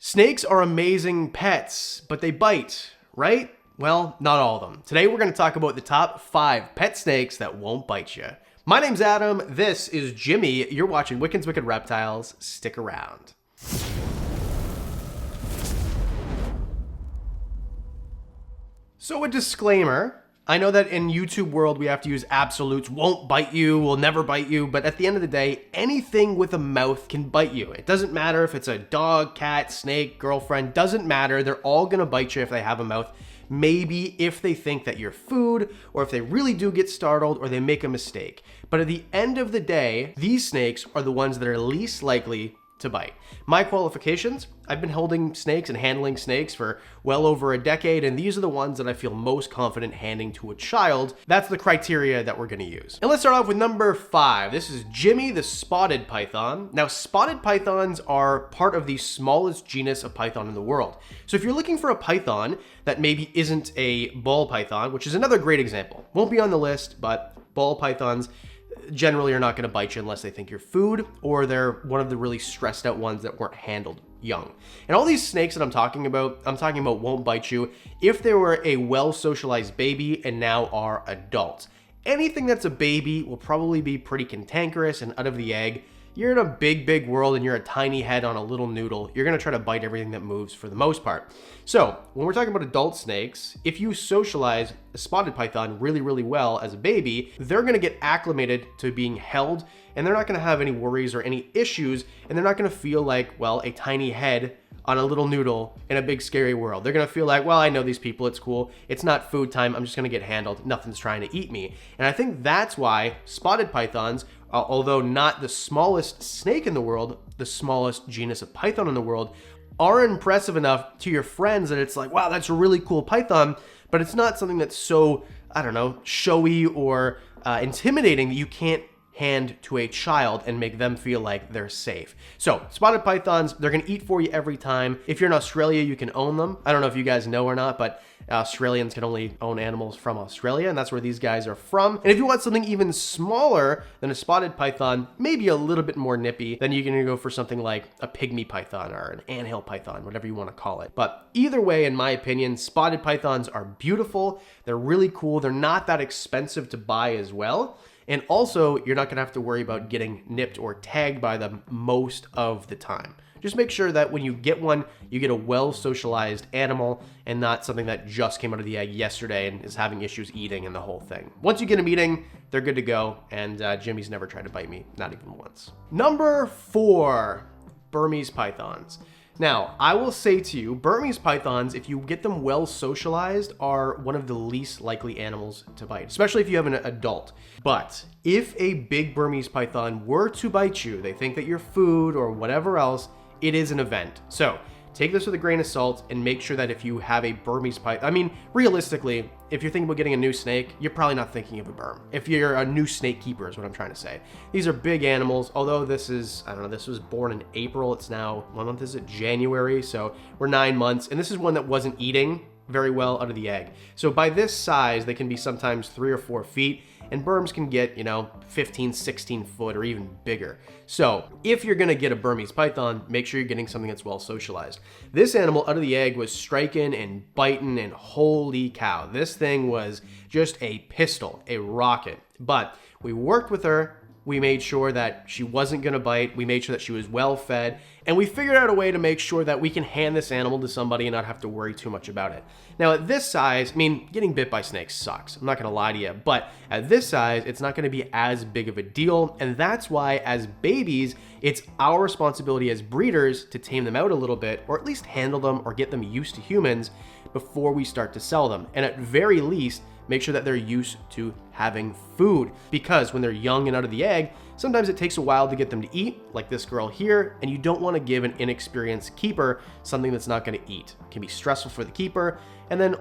Snakes are amazing pets, but they bite, right? Well, not all of them. Today we're going to talk about the top 5 pet snakes that won't bite you. My name's Adam, this is Jimmy, you're watching Wickens Wicked Reptiles, stick around. So a disclaimer, I know that in YouTube world we have to use absolutes, won't bite you, will never bite you, but at the end of the day, anything with a mouth can bite you. It doesn't matter if it's a dog, cat, snake, girlfriend, doesn't matter, they're all gonna bite you if they have a mouth. Maybe if they think that you're food, or if they really do get startled, or they make a mistake. But at the end of the day, these snakes are the ones that are least likely to bite. My qualifications, I've been holding snakes and handling snakes for well over a decade, and these are the ones that I feel most confident handing to a child. That's the criteria that we're gonna use. And let's start off with number 5. This is Jimmy the spotted python. Now, spotted pythons are part of the smallest genus of python in the world. So if you're looking for a python that maybe isn't a ball python, which is another great example, won't be on the list, but ball pythons generally are not going to bite you unless they think you're food, or they're one of the really stressed out ones that weren't handled young. And all these snakes that I'm talking about won't bite you if they were a well-socialized baby and now are adults. Anything that's a baby will probably be pretty cantankerous and out of the egg. You're in a big world and you're a tiny head on a little noodle. You're going to try to bite everything that moves for the most part. So when we're talking about adult snakes, if you socialize a spotted python really well as a baby, they're going to get acclimated to being held, and they're not going to have any worries or any issues, and they're not going to feel like, well, a tiny head on a little noodle in a big scary world. They're gonna feel like, well, I know these people, it's cool, it's not food time, I'm just gonna get handled, nothing's trying to eat me. And I think that's why spotted pythons, although not the smallest snake in the world, the smallest genus of python in the world, are impressive enough to your friends that it's like, wow, that's a really cool python, but it's not something that's so, I don't know, showy or intimidating that you can't hand to a child and make them feel like they're safe. So spotted pythons, they're gonna eat for you every time. If you're in Australia, you can own them. I don't know if you guys know or not, but Australians can only own animals from Australia, and that's where these guys are from. And if you want something even smaller than a spotted python, maybe a little bit more nippy, then you can go for something like a pygmy python or an anthill python, whatever you want to call it. But either way, in my opinion, spotted pythons are beautiful. They're really cool. They're not that expensive to buy as well. And also, you're not gonna have to worry about getting nipped or tagged by them most of the time. Just make sure that when you get one, you get a well-socialized animal and not something that just came out of the egg yesterday and is having issues eating and the whole thing. Once you get them eating, they're good to go, and Jimmy's never tried to bite me, not even once. Number 4, Burmese pythons. Now, I will say to you, Burmese pythons, if you get them well socialized, are one of the least likely animals to bite, especially if you have an adult. But if a big Burmese python were to bite you, they think that you're food or whatever else, it is an event. So take this with a grain of salt and make sure that if you have a Burmese python, I mean, realistically, if you're thinking about getting a new snake, you're probably not thinking of a Burm. If you're a new snake keeper is what I'm trying to say. These are big animals, although this is, I don't know, this was born in April. It's now, what month is it? January. So we're 9 months. And this is one that wasn't eating very well out of the egg. So by this size, they can be sometimes 3 or 4 feet. And Burms can get, 15, 16 foot or even bigger. So if you're gonna get a Burmese python, make sure you're getting something that's well socialized. This animal out of the egg was striking and biting, and holy cow, this thing was just a pistol, a rocket. But we worked with her. We made sure that she wasn't gonna bite. We made sure that she was well fed, and we figured out a way to make sure that we can hand this animal to somebody and not have to worry too much about it. Now at this size, I mean, getting bit by snakes sucks. I'm not gonna lie to you, but at this size, it's not gonna be as big of a deal, and that's why as babies, it's our responsibility as breeders to tame them out a little bit, or at least handle them or get them used to humans before we start to sell them. And at very least, make sure that they're used to having food, because when they're young and out of the egg, sometimes it takes a while to get them to eat, like this girl here, and you don't want to give an inexperienced keeper something that's not going to eat. It can be stressful for the keeper, and then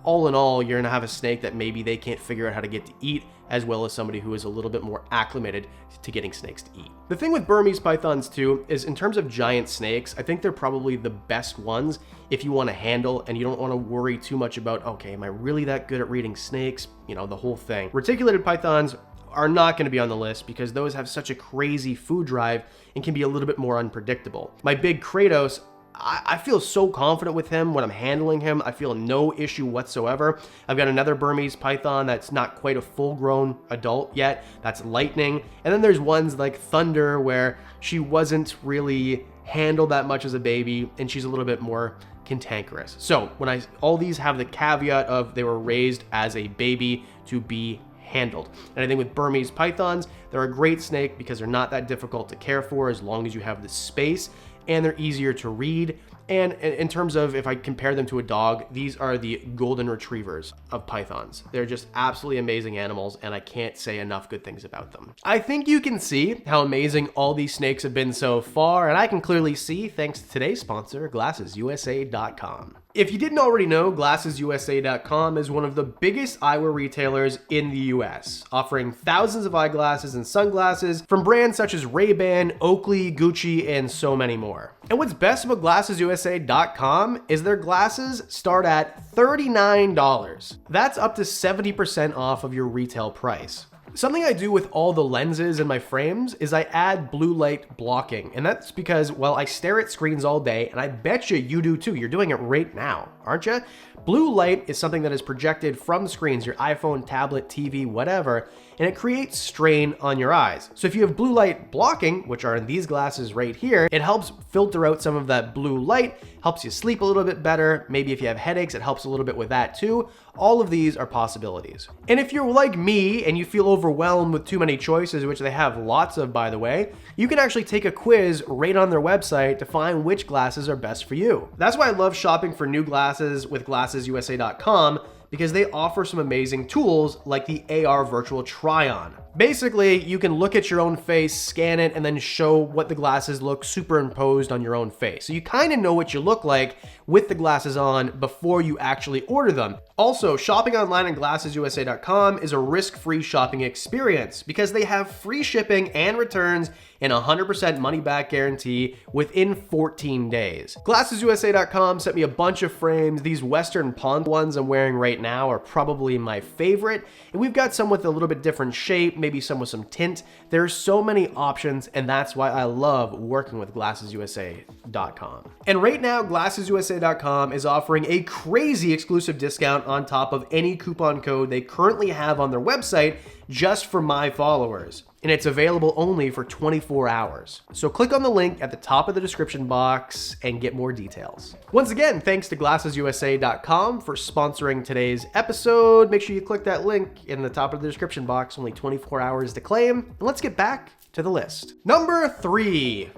all in all, you're going to have a snake that maybe they can't figure out how to get to eat, as well as somebody who is a little bit more acclimated to getting snakes to eat. The thing with Burmese pythons too is, in terms of giant snakes, I think they're probably the best ones if you want to handle and you don't want to worry too much about, okay, am I really that good at reading snakes? The whole thing. Reticulated pythons are not going to be on the list because those have such a crazy food drive and can be a little bit more unpredictable. My big Kratos I feel so confident with him when I'm handling him. I feel no issue whatsoever. I've got another Burmese Python that's not quite a full-grown adult yet. That's Lightning. And then there's ones like Thunder where she wasn't really handled that much as a baby, and she's a little bit more cantankerous. So when all these have the caveat of they were raised as a baby to be handled. And I think with Burmese Pythons, they're a great snake because they're not that difficult to care for as long as you have the space, and they're easier to read. And in terms of if I compare them to a dog, these are the golden retrievers of pythons. They're just absolutely amazing animals, and I can't say enough good things about them. I think you can see how amazing all these snakes have been so far, and I can clearly see thanks to today's sponsor, GlassesUSA.com. If you didn't already know, GlassesUSA.com is one of the biggest eyewear retailers in the US, offering thousands of eyeglasses and sunglasses from brands such as Ray-Ban, Oakley, Gucci, and so many more. And what's best about GlassesUSA.com is their glasses start at $39. That's up to 70% off of your retail price. Something I do with all the lenses in my frames is I add blue light blocking, and that's because, well, I stare at screens all day, and I bet you do too. You're doing it right now, aren't you? Blue light is something that is projected from screens, your iPhone, tablet, TV, whatever, and it creates strain on your eyes. So if you have blue light blocking, which are in these glasses right here, it helps filter out some of that blue light, helps you sleep a little bit better. Maybe if you have headaches, it helps a little bit with that too. All of these are possibilities. And if you're like me and you feel overwhelmed with too many choices, which they have lots of, by the way, you can actually take a quiz right on their website to find which glasses are best for you. That's why I love shopping for new glasses with GlassesUSA.com, because they offer some amazing tools like the AR virtual try-on. Basically, you can look at your own face, scan it, and then show what the glasses look superimposed on your own face. So you kind of know what you look like with the glasses on before you actually order them. Also, shopping online at GlassesUSA.com is a risk-free shopping experience because they have free shipping and returns and 100% money-back guarantee within 14 days. GlassesUSA.com sent me a bunch of frames. These Western Pond ones I'm wearing right now are probably my favorite, and we've got some with a little bit different shape, maybe some with some tint. There's so many options, and that's why I love working with GlassesUSA.com. And right now, GlassesUSA.com is offering a crazy exclusive discount on top of any coupon code they currently have on their website just for my followers. And it's available only for 24 hours. So click on the link at the top of the description box and get more details. Once again, thanks to GlassesUSA.com for sponsoring today's episode. Make sure you click that link in the top of the description box, only 24 hours to claim. And let's get back to the list. Number 3.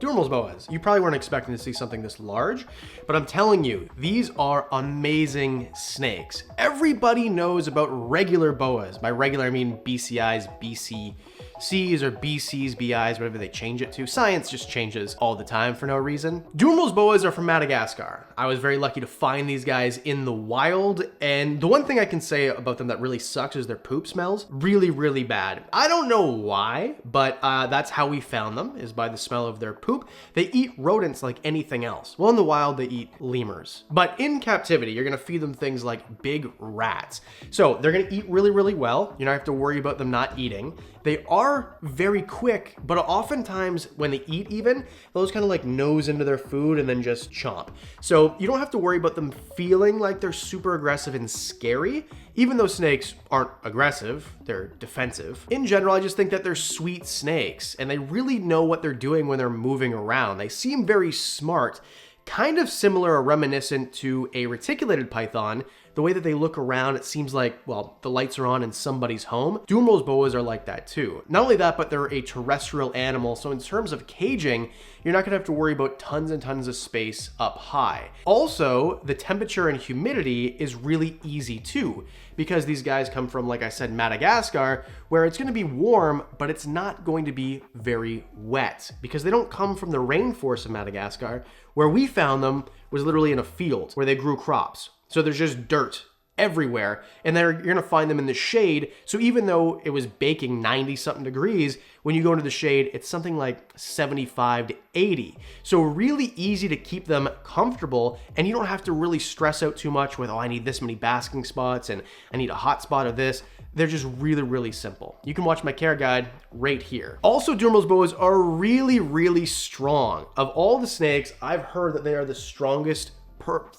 Durmals Boas. You probably weren't expecting to see something this large, but I'm telling you, these are amazing snakes. Everybody knows about regular boas. By regular, I mean BCIs, BCCs, or BCs, BIs, whatever they change it to. Science just changes all the time for no reason. Durmals Boas are from Madagascar. I was very lucky to find these guys in the wild, and the one thing I can say about them that really sucks is their poop smells really, really bad. I don't know why, but that's how we found them, is by the smell of their poop. They eat rodents like anything else. Well, in the wild, they eat lemurs. But in captivity, you're gonna feed them things like big rats. So they're gonna eat really, really well. You don't have to worry about them not eating. They are very quick, but oftentimes when they eat even, they'll just kind of like nose into their food and then just chomp. So you don't have to worry about them feeling like they're super aggressive and scary. Even though snakes aren't aggressive, they're defensive. In general, I just think that they're sweet snakes, and they really know what they're doing when they're moving around. They seem very smart, kind of similar or reminiscent to a reticulated python. The way that they look around, it seems like, well, the lights are on in somebody's home. Durmals Boas are like that too. Not only that, but they're a terrestrial animal, so in terms of caging, you're not gonna have to worry about tons and tons of space up high. Also, the temperature and humidity is really easy too, because these guys come from, like I said, Madagascar, where it's gonna be warm, but it's not going to be very wet, because they don't come from the rainforest of Madagascar. Where we found them was literally in a field where they grew crops. So there's just dirt everywhere, and you're gonna find them in the shade. So even though it was baking 90 something degrees, when you go into the shade, it's something like 75 to 80. So really easy to keep them comfortable, and you don't have to really stress out too much with, oh, I need this many basking spots and I need a hot spot of this. They're just really, really simple. You can watch my care guide right here. Also, Durham's boas are really, really strong. Of all the snakes, I've heard that they are the strongest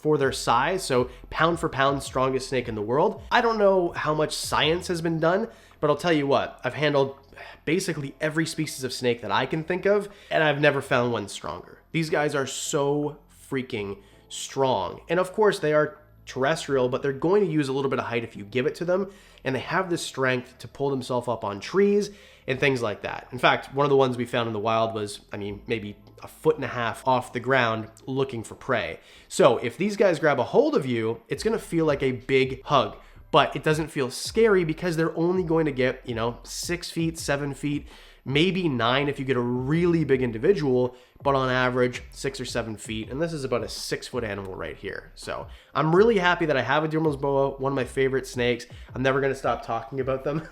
for their size, so pound for pound strongest snake in the world. I don't know how much science has been done, but I'll tell you what, I've handled basically every species of snake that I can think of, and I've never found one stronger. These guys are so freaking strong. And of course they are terrestrial, but they're going to use a little bit of height if you give it to them, and they have the strength to pull themselves up on trees and things like that. In fact, one of the ones we found in the wild was, I mean, maybe 1.5 feet off the ground looking for prey. So if these guys grab a hold of you, it's gonna feel like a big hug, but it doesn't feel scary because they're only going to get, 6 feet, 7 feet, maybe 9 if you get a really big individual, but on average 6 or 7 feet. And this is about a 6-foot animal right here. So I'm really happy that I have a Durham's boa, one of my favorite snakes. I'm never gonna stop talking about them.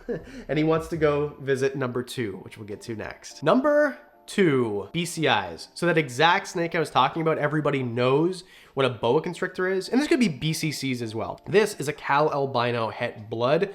And he wants to go visit number 2, which we'll get to next. Number 2, BCIs. So that exact snake I was talking about, everybody knows what a boa constrictor is. And this could be BCCs as well. This is a Cal albino het blood.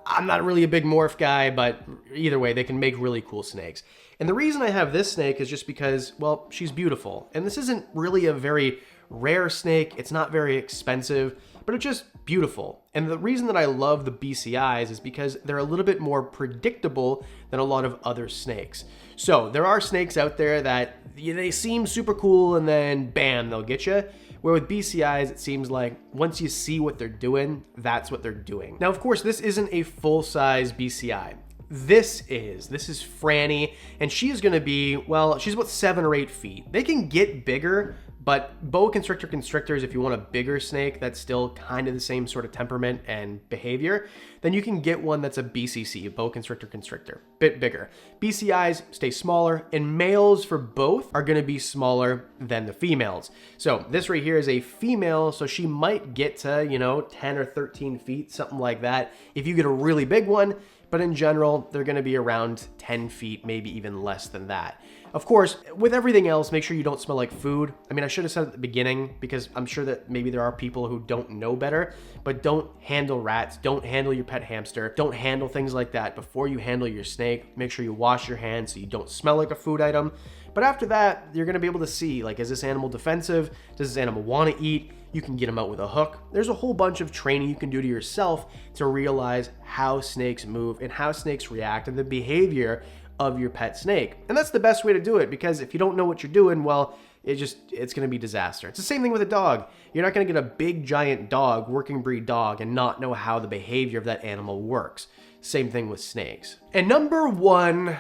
I'm not really a big morph guy, but either way, they can make really cool snakes. And the reason I have this snake is just because, well, she's beautiful. And this isn't really a very rare snake. It's not very expensive, but it's just beautiful. And the reason that I love the BCIs is because they're a little bit more predictable than a lot of other snakes. So there are snakes out there that they seem super cool and then bam, they'll get you. Where with BCIs, it seems like once you see what they're doing, that's what they're doing. Now, of course, this isn't a full-size BCI. This is Franny, and she is gonna be, well, she's about 7 or 8 feet. They can get bigger, but boa constrictor constrictors, if you want a bigger snake that's still kind of the same sort of temperament and behavior, then you can get one that's a BCC, a boa constrictor constrictor, bit bigger. BCIs stay smaller, and males for both are gonna be smaller than the females. So this right here is a female, so she might get to, 10 or 13 feet, something like that, if you get a really big one. But in general, they're gonna be around 10 feet, maybe even less than that. Of course, with everything else, make sure you don't smell like food. I mean, I should have said at the beginning, because I'm sure that maybe there are people who don't know better, but don't handle rats, don't handle your pet hamster, don't handle things like that before you handle your snake. Make sure you wash your hands so you don't smell like a food item. But after that, you're gonna be able to see, like, is this animal defensive? Does this animal wanna eat? You can get them out with a hook. There's a whole bunch of training you can do to yourself to realize how snakes move and how snakes react and the behavior of your pet snake. And that's the best way to do it, because if you don't know what you're doing, well, it's gonna be disaster. It's the same thing with a dog. You're not gonna get a big giant dog, working breed dog, and not know how the behavior of that animal works. Same thing with snakes. And number 1,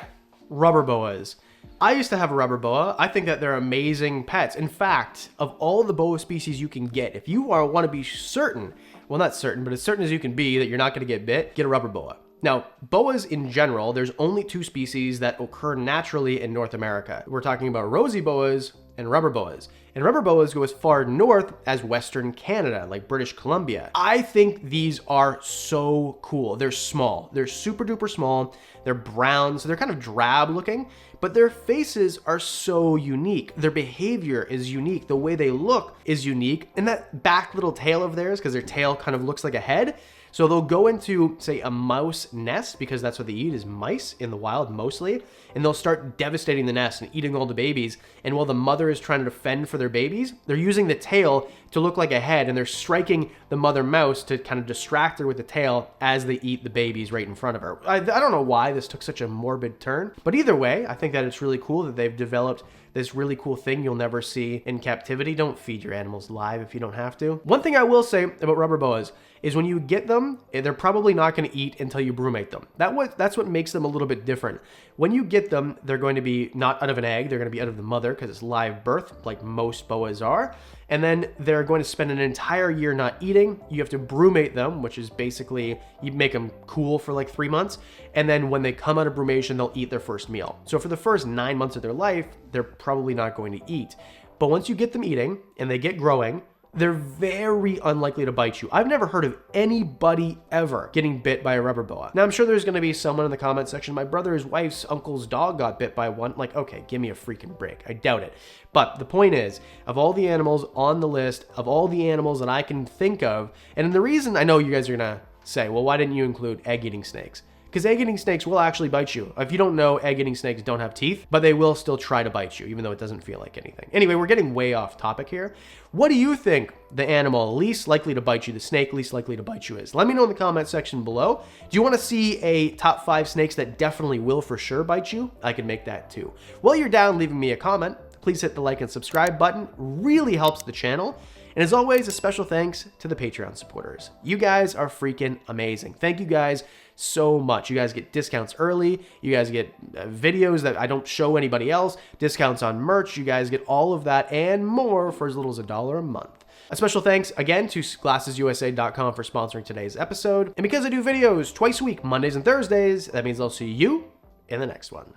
rubber boas. I used to have a rubber boa. I think that they're amazing pets. In fact, of all the boa species you can get, if you want to be certain, well, not certain, but as certain as you can be that you're not going to get bit, get a rubber boa. Now, boas in general, there's only 2 species that occur naturally in North America. We're talking about rosy boas and rubber boas. And rubber boas go as far north as Western Canada, like British Columbia. I think these are so cool. They're small. They're super duper small. They're brown, so they're kind of drab looking, but their faces are so unique. Their behavior is unique. The way they look is unique. And that back little tail of theirs, because their tail kind of looks like a head, so they'll go into, say, a mouse nest, because that's what they eat, is mice in the wild mostly, and they'll start devastating the nest and eating all the babies. And while the mother is trying to defend for their babies, they're using the tail to look like a head, and they're striking the mother mouse to kind of distract her with the tail as they eat the babies right in front of her. I don't know why this took such a morbid turn, but either way, I think that it's really cool that they've developed this really cool thing you'll never see in captivity. Don't feed your animals live if you don't have to. One thing I will say about rubber boas is when you get them, they're probably not going to eat until you brumate them. That's what makes them a little bit different. When you get them, they're going to be not out of an egg, they're going to be out of the mother, because it's live birth, like most boas are. And then they're going to spend an entire year not eating. You have to brumate them, which is basically, you make them cool for like 3 months. And then when they come out of brumation, they'll eat their first meal. So for the first 9 months of their life, they're probably not going to eat. But once you get them eating and they get growing, they're very unlikely to bite you. I've never heard of anybody ever getting bit by a rubber boa. Now, I'm sure there's going to be someone in the comment section, my brother's wife's uncle's dog got bit by one. Like, okay, give me a freaking break. I doubt it. But the point is, of all the animals on the list, of all the animals that I can think of, and the reason I know you guys are going to say, well, why didn't you include egg-eating snakes? Because egg-eating snakes will actually bite you. If you don't know, egg-eating snakes don't have teeth, but they will still try to bite you, even though it doesn't feel like anything. Anyway, we're getting way off topic here. What do you think the animal least likely to bite you, the snake least likely to bite you is? Let me know in the comment section below. Do you want to see a top 5 snakes that definitely will for sure bite you? I can make that too. While you're down leaving me a comment, please hit the like and subscribe button. Really helps the channel. And as always, a special thanks to the Patreon supporters. You guys are freaking amazing. Thank you guys so much. You guys get discounts early. You guys get videos that I don't show anybody else, discounts on merch. You guys get all of that and more for as little as $1 a month. A special thanks again to glassesusa.com for sponsoring today's episode. And because I do videos twice a week, Mondays and Thursdays, that means I'll see you in the next one.